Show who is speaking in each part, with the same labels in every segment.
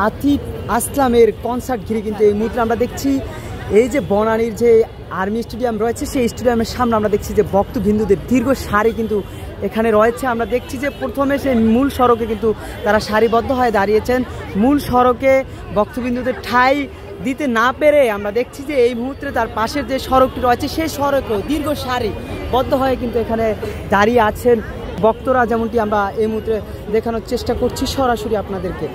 Speaker 1: আতিফ আসলামের কনসার্ট ঘিরে কিন্তু এই মুহূর্তে আমরা দেখছি এই যে বনানীর যে আর্মি স্টেডিয়াম রয়েছে সেই স্টেডিয়ামের সামনে আমরা দেখছি যে ভক্তবৃন্দদের দীর্ঘ সারি কিন্তু এখানে রয়েছে। আমরা দেখছি যে প্রথমে সেই মূল সড়কে কিন্তু তারা সারিবদ্ধ হয়ে দাঁড়িয়েছেন। মূল সড়কে ভক্তবৃন্দদের ঠাঁই দিতে না পেরে আমরা দেখছি যে এই মুহূর্তে তার পাশের যে সড়কটি রয়েছে সেই সড়কেও দীর্ঘ সারিবদ্ধ হয়ে কিন্তু এখানে দাঁড়িয়ে আছেন ভক্তরা, যেমনটি আমরা এই মুহূর্তে দেখানোর চেষ্টা করছি সরাসরি আপনাদেরকে।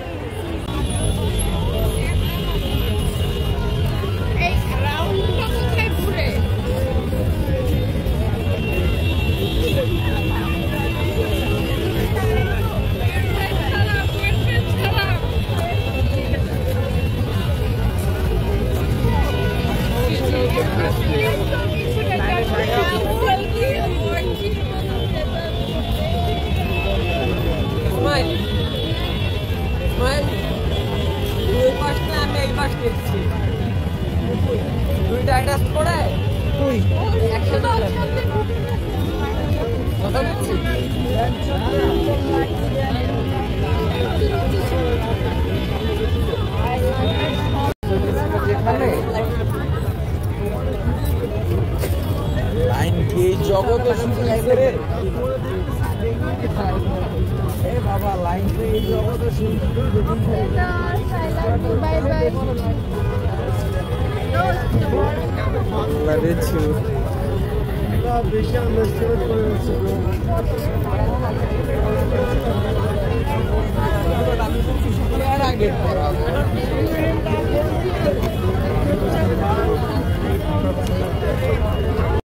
Speaker 2: জগৎ বাবা লাইন জগৎ বেশি আমরা